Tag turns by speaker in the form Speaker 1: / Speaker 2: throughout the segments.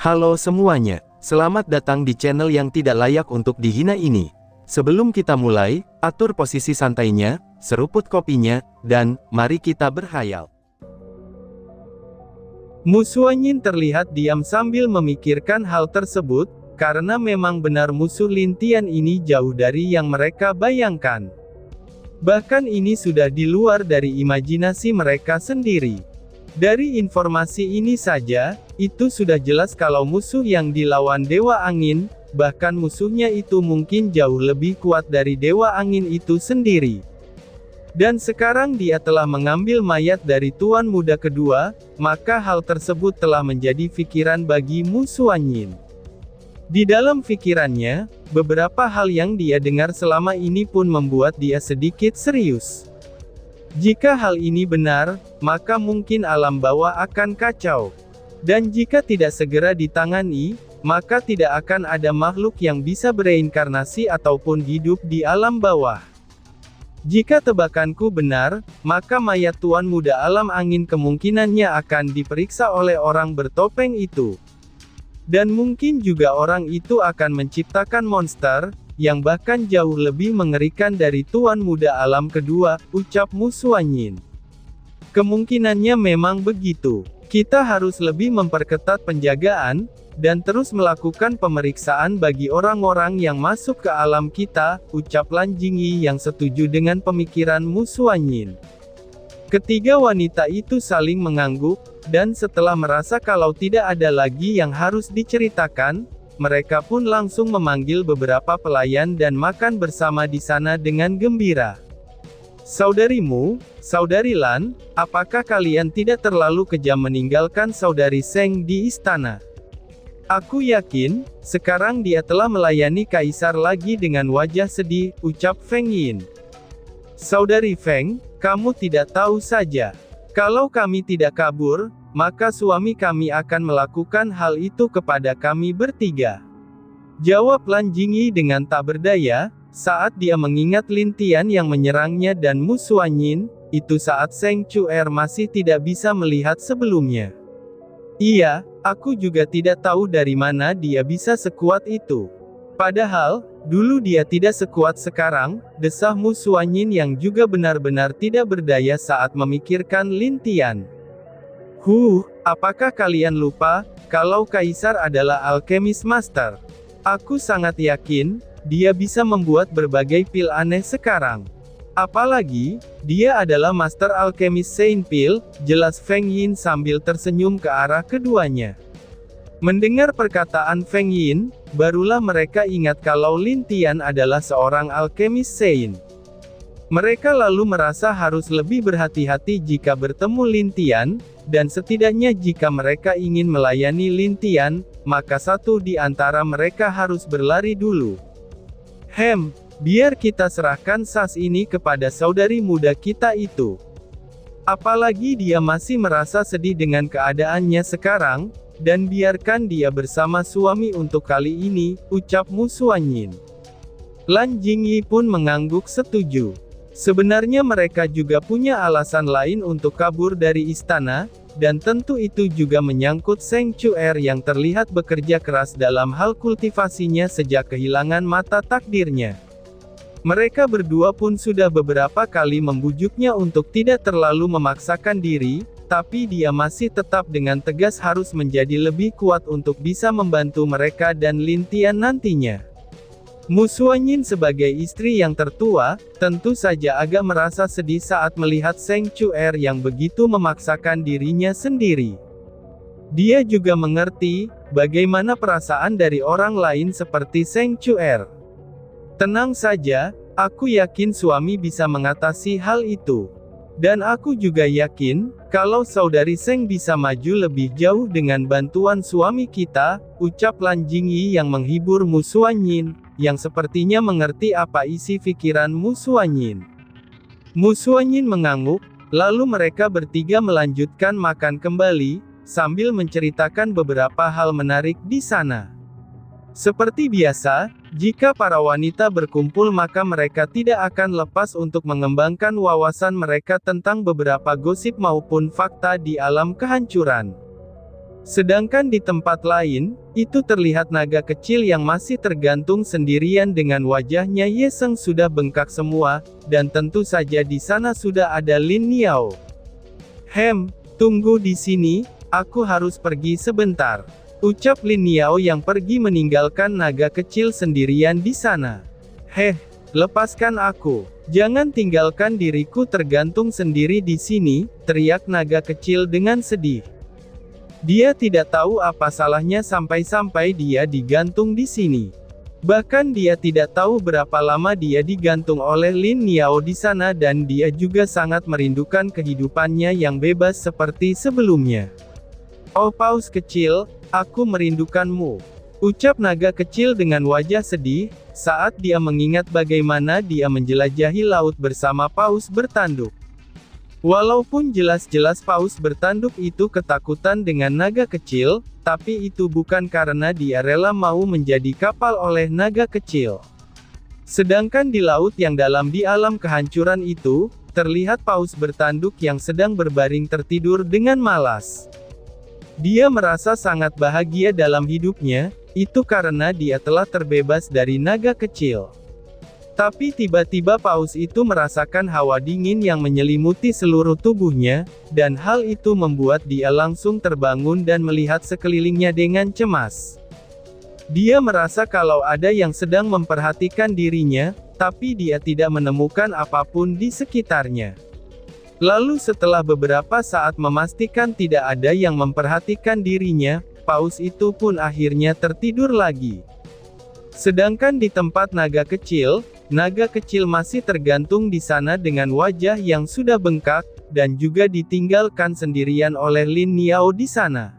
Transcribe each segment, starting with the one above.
Speaker 1: Halo semuanya, selamat datang di channel yang tidak layak untuk dihina ini. Sebelum kita mulai, atur posisi santainya, seruput kopinya, dan mari kita berkhayal.
Speaker 2: Mu Xuanyin terlihat diam sambil memikirkan hal tersebut, karena memang benar musuh Lin Tian ini jauh dari yang mereka bayangkan. Bahkan ini sudah di luar dari imajinasi mereka sendiri. Dari informasi ini saja, itu sudah jelas kalau musuh yang dilawan Dewa Angin, bahkan musuhnya itu mungkin jauh lebih kuat dari Dewa Angin itu sendiri. Dan sekarang dia telah mengambil mayat dari Tuan Muda kedua, maka hal tersebut telah menjadi pikiran bagi Mu Xuanyin. Di dalam pikirannya, beberapa hal yang dia dengar selama ini pun membuat dia sedikit serius. Jika hal ini benar, maka mungkin alam bawah akan kacau. Dan jika tidak segera ditangani, maka tidak akan ada makhluk yang bisa bereinkarnasi ataupun hidup di alam bawah. Jika tebakanku benar, maka mayat Tuan Muda Alam Angin kemungkinannya akan diperiksa oleh orang bertopeng itu. Dan mungkin juga orang itu akan menciptakan monster, yang bahkan jauh lebih mengerikan dari Tuan Muda Alam kedua, ucap Mu Xuanyin. Kemungkinannya memang begitu. Kita harus lebih memperketat penjagaan, dan terus melakukan pemeriksaan bagi orang-orang yang masuk ke alam kita, ucap Lan Jingyi yang setuju dengan pemikiran Mu Xuanyin. Ketiga wanita itu saling mengangguk, dan setelah merasa kalau tidak ada lagi yang harus diceritakan, mereka pun langsung memanggil beberapa pelayan dan makan bersama di sana dengan gembira. Saudarimu, Saudari Lan, apakah kalian tidak terlalu kejam meninggalkan Saudari Seng di istana? Aku yakin, sekarang dia telah melayani Kaisar lagi dengan wajah sedih, ucap Feng Yin. Saudari Feng, kamu tidak tahu saja. Kalau kami tidak kabur, maka suami kami akan melakukan hal itu kepada kami bertiga. Jawab Lan Jingyi dengan tak berdaya, saat dia mengingat Lin Tian yang menyerangnya dan Mu Xuanyin, itu saat Seng Chuer masih tidak bisa melihat sebelumnya. Iya, aku juga tidak tahu dari mana dia bisa sekuat itu. Padahal, dulu dia tidak sekuat sekarang, desah Mu Xuanyin yang juga benar-benar tidak berdaya saat memikirkan Lin Tian. Apakah kalian lupa, kalau Kaisar adalah alkemis master? Aku sangat yakin, dia bisa membuat berbagai pil aneh sekarang. Apalagi, dia adalah master alkemis Saint Pil, jelas Feng Yin sambil tersenyum ke arah keduanya. Mendengar perkataan Feng Yin, barulah mereka ingat kalau Lin Tian adalah seorang alkemis Saint. Mereka lalu merasa harus lebih berhati-hati jika bertemu Lin Tian, dan setidaknya jika mereka ingin melayani Lin Tian, maka satu di antara mereka harus berlari dulu. Biar kita serahkan sas ini kepada saudari muda kita itu. Apalagi dia masih merasa sedih dengan keadaannya sekarang, dan biarkan dia bersama suami untuk kali ini, ucap Mu Xuanyin. Lan Jingyi pun mengangguk setuju. Sebenarnya mereka juga punya alasan lain untuk kabur dari istana, dan tentu itu juga menyangkut Seng Chuer yang terlihat bekerja keras dalam hal kultivasinya sejak kehilangan mata takdirnya. Mereka berdua pun sudah beberapa kali membujuknya untuk tidak terlalu memaksakan diri, tapi dia masih tetap dengan tegas harus menjadi lebih kuat untuk bisa membantu mereka dan Lin Tian nantinya. Mu Xuanyin sebagai istri yang tertua, tentu saja agak merasa sedih saat melihat Seng Chuer yang begitu memaksakan dirinya sendiri. Dia juga mengerti, bagaimana perasaan dari orang lain seperti Seng Chuer. Tenang saja, aku yakin suami bisa mengatasi hal itu. Dan aku juga yakin, kalau saudari Seng bisa maju lebih jauh dengan bantuan suami kita, ucap Lan Jingyi yang menghibur Mu Xuanyin, yang sepertinya mengerti apa isi pikiran Mu Xuanyin. Mu Xuanyin mengangguk, lalu mereka bertiga melanjutkan makan kembali, sambil menceritakan beberapa hal menarik di sana. Seperti biasa, jika para wanita berkumpul maka mereka tidak akan lepas untuk mengembangkan wawasan mereka tentang beberapa gosip maupun fakta di alam kehancuran. Sedangkan di tempat lain, itu terlihat naga kecil yang masih tergantung sendirian dengan wajahnya Ye Seng sudah bengkak semua, dan tentu saja di sana sudah ada Lin Niao. Tunggu di sini, aku harus pergi sebentar. Ucap Lin Niao yang pergi meninggalkan naga kecil sendirian di sana. Lepaskan aku. Jangan tinggalkan diriku tergantung sendiri di sini, teriak naga kecil dengan sedih. Dia tidak tahu apa salahnya sampai-sampai dia digantung di sini. Bahkan dia tidak tahu berapa lama dia digantung oleh Lin Niao di sana dan dia juga sangat merindukan kehidupannya yang bebas seperti sebelumnya. Oh paus kecil, aku merindukanmu. Ucap naga kecil dengan wajah sedih, saat dia mengingat bagaimana dia menjelajahi laut bersama paus bertanduk. Walaupun jelas-jelas paus bertanduk itu ketakutan dengan naga kecil, tapi itu bukan karena dia rela mau menjadi kapal oleh naga kecil. Sedangkan di laut yang dalam di alam kehancuran itu, terlihat paus bertanduk yang sedang berbaring tertidur dengan malas. Dia merasa sangat bahagia dalam hidupnya, itu karena dia telah terbebas dari naga kecil. Tapi tiba-tiba paus itu merasakan hawa dingin yang menyelimuti seluruh tubuhnya, dan hal itu membuat dia langsung terbangun dan melihat sekelilingnya dengan cemas. Dia merasa kalau ada yang sedang memperhatikan dirinya, tapi dia tidak menemukan apapun di sekitarnya. Lalu setelah beberapa saat memastikan tidak ada yang memperhatikan dirinya, paus itu pun akhirnya tertidur lagi. Sedangkan di tempat naga kecil masih tergantung di sana dengan wajah yang sudah bengkak, dan juga ditinggalkan sendirian oleh Lin Niao di sana.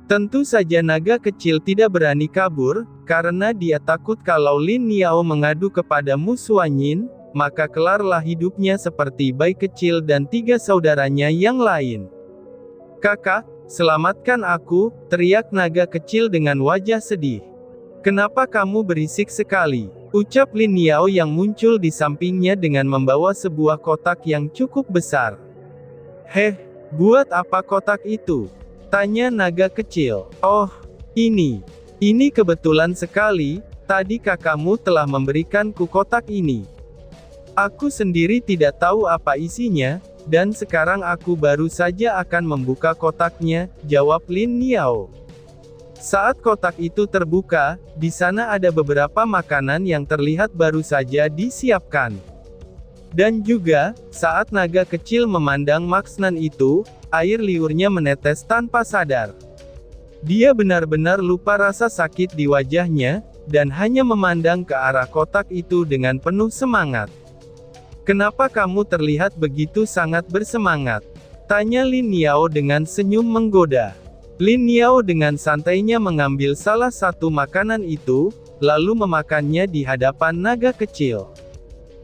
Speaker 2: Tentu saja naga kecil tidak berani kabur, karena dia takut kalau Lin Niao mengadu kepada Mu Suanyin, maka kelarlah hidupnya seperti bayi kecil dan 3 saudaranya yang lain. Kakak, selamatkan aku, teriak naga kecil dengan wajah sedih. Kenapa kamu berisik sekali? Ucap Lin Niao yang muncul di sampingnya dengan membawa sebuah kotak yang cukup besar. Buat apa kotak itu? Tanya naga kecil. Oh, ini kebetulan sekali, tadi kakakmu telah memberikanku kotak ini. Aku sendiri tidak tahu apa isinya, dan sekarang aku baru saja akan membuka kotaknya, jawab Lin Niao. Saat kotak itu terbuka, di sana ada beberapa makanan yang terlihat baru saja disiapkan. Dan juga, saat naga kecil memandang makanan itu, air liurnya menetes tanpa sadar. Dia benar-benar lupa rasa sakit di wajahnya, dan hanya memandang ke arah kotak itu dengan penuh semangat. Kenapa kamu terlihat begitu sangat bersemangat? Tanya Lin Niao dengan senyum menggoda. Lin Niao dengan santainya mengambil salah satu makanan itu, lalu memakannya di hadapan naga kecil.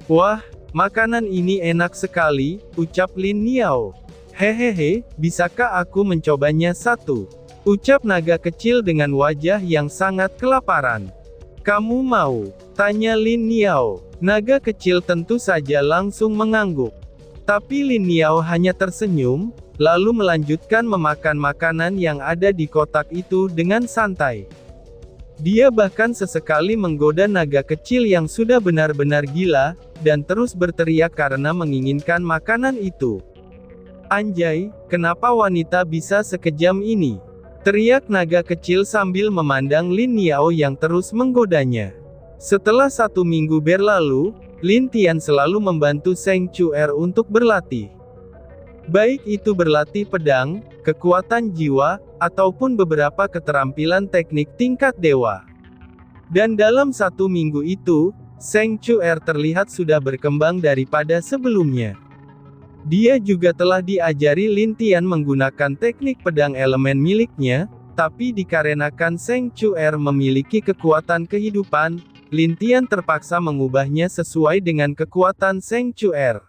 Speaker 2: Wah, makanan ini enak sekali, ucap Lin Niao. Hehehe, bisakah aku mencobanya satu? Ucap naga kecil dengan wajah yang sangat kelaparan. Kamu mau? Tanya Lin Niao. Naga kecil tentu saja langsung mengangguk. Tapi Lin Niao hanya tersenyum, lalu melanjutkan memakan makanan yang ada di kotak itu dengan santai. Dia bahkan sesekali menggoda naga kecil yang sudah benar-benar gila, dan terus berteriak karena menginginkan makanan itu. Anjay, kenapa wanita bisa sekejam ini? Teriak naga kecil sambil memandang Lin Niao yang terus menggodanya. Setelah 1 minggu berlalu, Lin Tian selalu membantu Seng Chuer untuk berlatih. Baik itu berlatih pedang, kekuatan jiwa, ataupun beberapa keterampilan teknik tingkat dewa. Dan dalam 1 minggu itu, Seng Chuer terlihat sudah berkembang daripada sebelumnya. Dia juga telah diajari Lin Tian menggunakan teknik pedang elemen miliknya, tapi dikarenakan Seng Chuer memiliki kekuatan kehidupan, Lin Tian terpaksa mengubahnya sesuai dengan kekuatan Seng Chuer.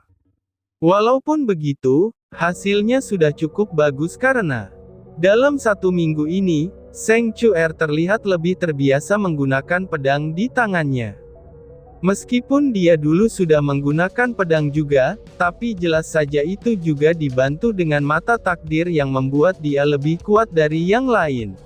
Speaker 2: Walaupun begitu, hasilnya sudah cukup bagus karena dalam 1 minggu ini, Seng Chuer terlihat lebih terbiasa menggunakan pedang di tangannya. Meskipun dia dulu sudah menggunakan pedang juga, tapi jelas saja itu juga dibantu dengan mata takdir yang membuat dia lebih kuat dari yang lain.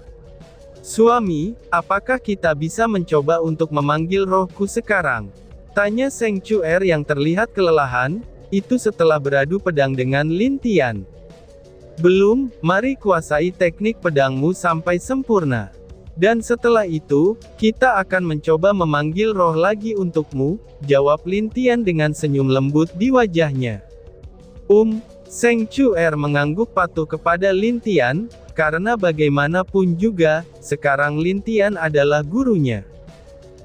Speaker 2: Suami, apakah kita bisa mencoba untuk memanggil rohku sekarang? Tanya Seng Chuer yang terlihat kelelahan, itu setelah beradu pedang dengan Lin Tian. Belum, mari kuasai teknik pedangmu sampai sempurna. Dan setelah itu, kita akan mencoba memanggil roh lagi untukmu, jawab Lin Tian dengan senyum lembut di wajahnya. Seng Chuer mengangguk patuh kepada Lin Tian, karena bagaimanapun juga, sekarang Lin Tian adalah gurunya.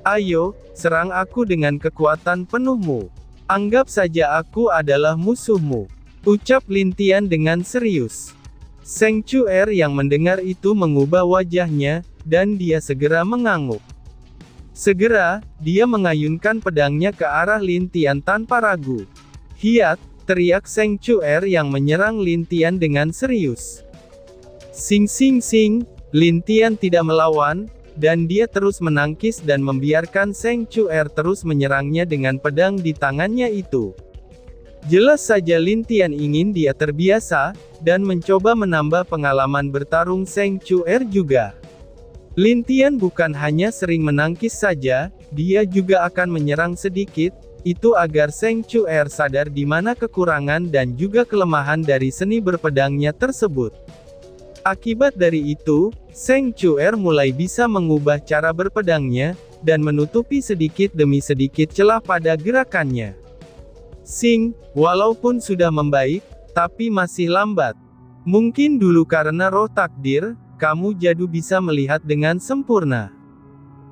Speaker 2: Ayo, serang aku dengan kekuatan penuhmu. Anggap saja aku adalah musuhmu, ucap Lin Tian dengan serius. Seng Chuer yang mendengar itu mengubah wajahnya, dan dia segera mengangguk. Segera, dia mengayunkan pedangnya ke arah Lin Tian tanpa ragu. Hiat, teriak Seng Chuer yang menyerang Lin Tian dengan serius. Sing sing sing, Lin Tian tidak melawan, dan dia terus menangkis dan membiarkan Seng Chuer terus menyerangnya dengan pedang di tangannya itu. Jelas saja Lin Tian ingin dia terbiasa, dan mencoba menambah pengalaman bertarung Seng Chuer juga. Lin Tian bukan hanya sering menangkis saja, dia juga akan menyerang sedikit, itu agar Seng Chuer sadar di mana kekurangan dan juga kelemahan dari seni berpedangnya tersebut. Akibat dari itu, Seng Chuer mulai bisa mengubah cara berpedangnya, dan menutupi sedikit demi sedikit celah pada gerakannya. Walaupun sudah membaik, tapi masih lambat. Mungkin dulu karena roh takdir, kamu jadu bisa melihat dengan sempurna.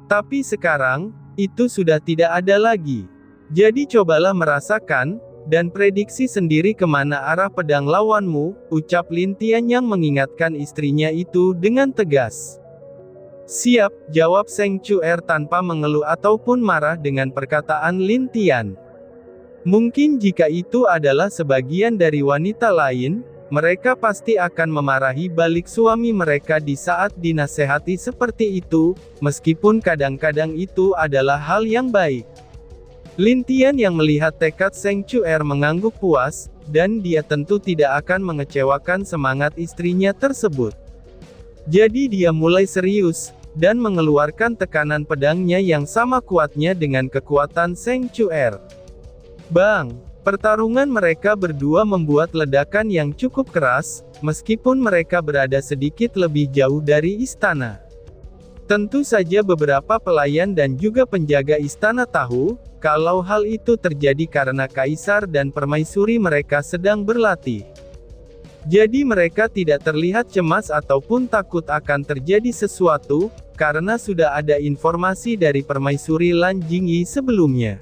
Speaker 2: Tapi sekarang, itu sudah tidak ada lagi. Jadi cobalah merasakan, dan prediksi sendiri kemana arah pedang lawanmu, ucap Lin Tian yang mengingatkan istrinya itu dengan tegas. Siap, jawab Seng Chuer tanpa mengeluh ataupun marah dengan perkataan Lin Tian. Mungkin jika itu adalah sebagian dari wanita lain, mereka pasti akan memarahi balik suami mereka di saat dinasehati seperti itu, meskipun kadang-kadang itu adalah hal yang baik. Lin Tian yang melihat tekad Seng Chuer mengangguk puas, dan dia tentu tidak akan mengecewakan semangat istrinya tersebut. Jadi dia mulai serius, dan mengeluarkan tekanan pedangnya yang sama kuatnya dengan kekuatan Seng Chuer. Bang! Pertarungan mereka berdua membuat ledakan yang cukup keras, meskipun mereka berada sedikit lebih jauh dari istana. Tentu saja beberapa pelayan dan juga penjaga istana tahu, kalau hal itu terjadi karena kaisar dan permaisuri mereka sedang berlatih. Jadi mereka tidak terlihat cemas ataupun takut akan terjadi sesuatu, karena sudah ada informasi dari permaisuri Lan Jingyi sebelumnya.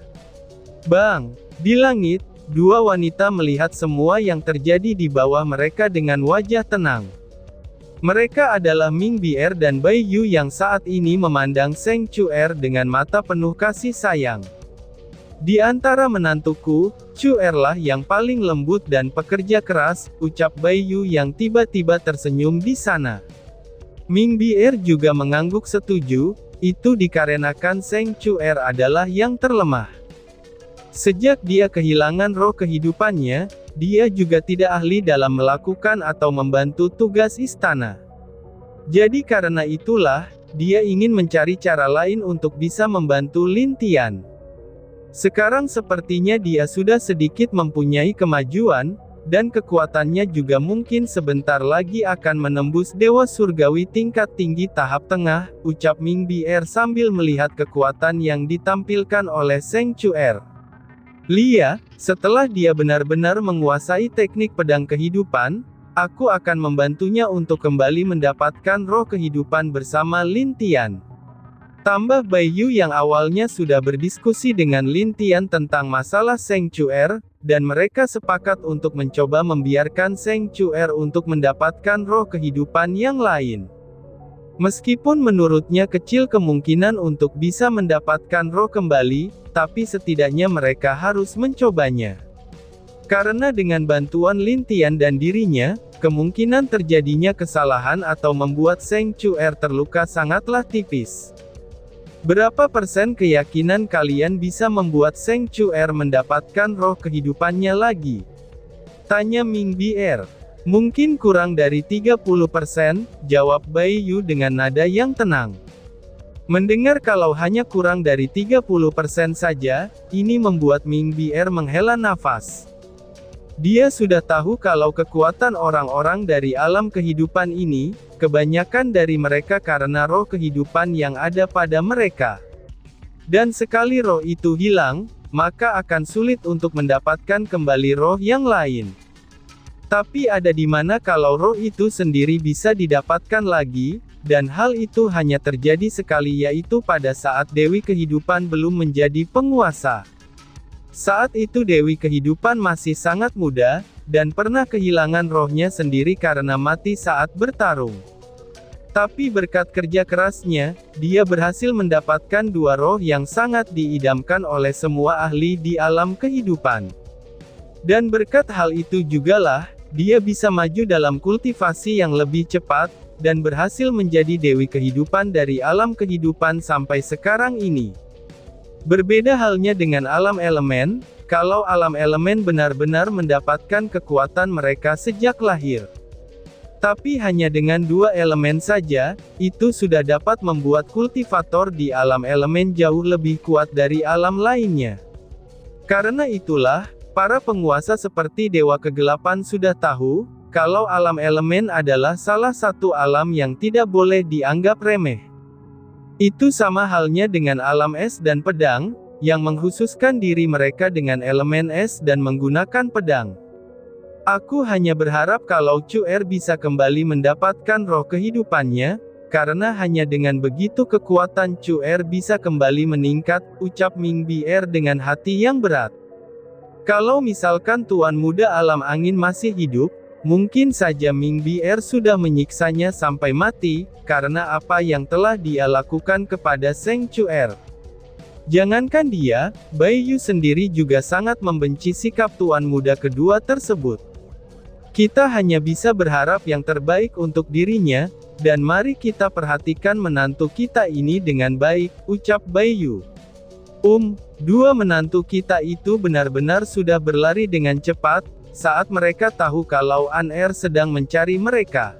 Speaker 2: Bang! Di langit, dua wanita melihat semua yang terjadi di bawah mereka dengan wajah tenang. Mereka adalah Ming Bier dan Bai Yu yang saat ini memandang Seng Chuer dengan mata penuh kasih sayang. Di antara menantuku, Chuer lah yang paling lembut dan pekerja keras, ucap Bai Yu yang tiba-tiba tersenyum di sana. Ming Bier juga mengangguk setuju, itu dikarenakan Seng Chuer adalah yang terlemah. Sejak dia kehilangan roh kehidupannya, dia juga tidak ahli dalam melakukan atau membantu tugas istana. Jadi karena itulah, dia ingin mencari cara lain untuk bisa membantu Lin Tian. Sekarang sepertinya dia sudah sedikit mempunyai kemajuan, dan kekuatannya juga mungkin sebentar lagi akan menembus Dewa Surgawi tingkat tinggi tahap tengah, ucap Ming Bier sambil melihat kekuatan yang ditampilkan oleh Seng Chuer. Lia, setelah dia benar-benar menguasai teknik pedang kehidupan, aku akan membantunya untuk kembali mendapatkan roh kehidupan bersama Lin Tian. Tambah Bai Yu yang awalnya sudah berdiskusi dengan Lin Tian tentang masalah Seng Chuer, dan mereka sepakat untuk mencoba membiarkan Seng Chuer untuk mendapatkan roh kehidupan yang lain. Meskipun menurutnya kecil kemungkinan untuk bisa mendapatkan roh kembali, tapi setidaknya mereka harus mencobanya. Karena dengan bantuan Lin Tian dan dirinya, kemungkinan terjadinya kesalahan atau membuat Seng Chuer terluka sangatlah tipis. Berapa persen keyakinan kalian bisa membuat Seng Chuer mendapatkan roh kehidupannya lagi? Tanya Ming Bier. Mungkin kurang dari 30%, jawab Bai Yu dengan nada yang tenang. Mendengar kalau hanya kurang dari 30% saja, ini membuat Ming Bier menghela nafas. Dia sudah tahu kalau kekuatan orang-orang dari alam kehidupan ini, kebanyakan dari mereka karena roh kehidupan yang ada pada mereka. Dan sekali roh itu hilang, maka akan sulit untuk mendapatkan kembali roh yang lain. Tapi ada di mana kalau roh itu sendiri bisa didapatkan lagi, dan hal itu hanya terjadi sekali yaitu pada saat Dewi Kehidupan belum menjadi penguasa. Saat itu Dewi Kehidupan masih sangat muda, dan pernah kehilangan rohnya sendiri karena mati saat bertarung. Tapi berkat kerja kerasnya, dia berhasil mendapatkan dua roh yang sangat diidamkan oleh semua ahli di alam kehidupan. Dan berkat hal itu jugalah, dia bisa maju dalam kultivasi yang lebih cepat, dan berhasil menjadi Dewi Kehidupan dari alam kehidupan sampai sekarang ini. Berbeda halnya dengan alam elemen, kalau alam elemen benar-benar mendapatkan kekuatan mereka sejak lahir. Tapi hanya dengan dua elemen saja, itu sudah dapat membuat kultivator di alam elemen jauh lebih kuat dari alam lainnya. Karena itulah, para penguasa seperti Dewa Kegelapan sudah tahu, kalau alam elemen adalah salah satu alam yang tidak boleh dianggap remeh. Itu sama halnya dengan alam es dan pedang, yang mengkhususkan diri mereka dengan elemen es dan menggunakan pedang. Aku hanya berharap kalau Chuer bisa kembali mendapatkan roh kehidupannya, karena hanya dengan begitu kekuatan Chuer bisa kembali meningkat, ucap Ming Bier dengan hati yang berat. Kalau misalkan Tuan Muda Alam Angin masih hidup, mungkin saja Ming Bier sudah menyiksanya sampai mati, karena apa yang telah dia lakukan kepada Seng Chuer. Jangankan dia, Bai Yu sendiri juga sangat membenci sikap Tuan Muda kedua tersebut. Kita hanya bisa berharap yang terbaik untuk dirinya, dan mari kita perhatikan menantu kita ini dengan baik, ucap Bai Yu. Dua menantu kita itu benar-benar sudah berlari dengan cepat, saat mereka tahu kalau An-Er sedang mencari mereka.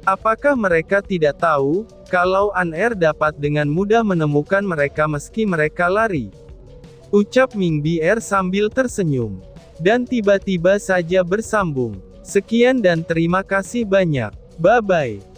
Speaker 2: Apakah mereka tidak tahu, kalau An-Er dapat dengan mudah menemukan mereka meski mereka lari? Ucap Ming Bier sambil tersenyum. Dan tiba-tiba saja bersambung. Sekian dan terima kasih banyak. Bye-bye.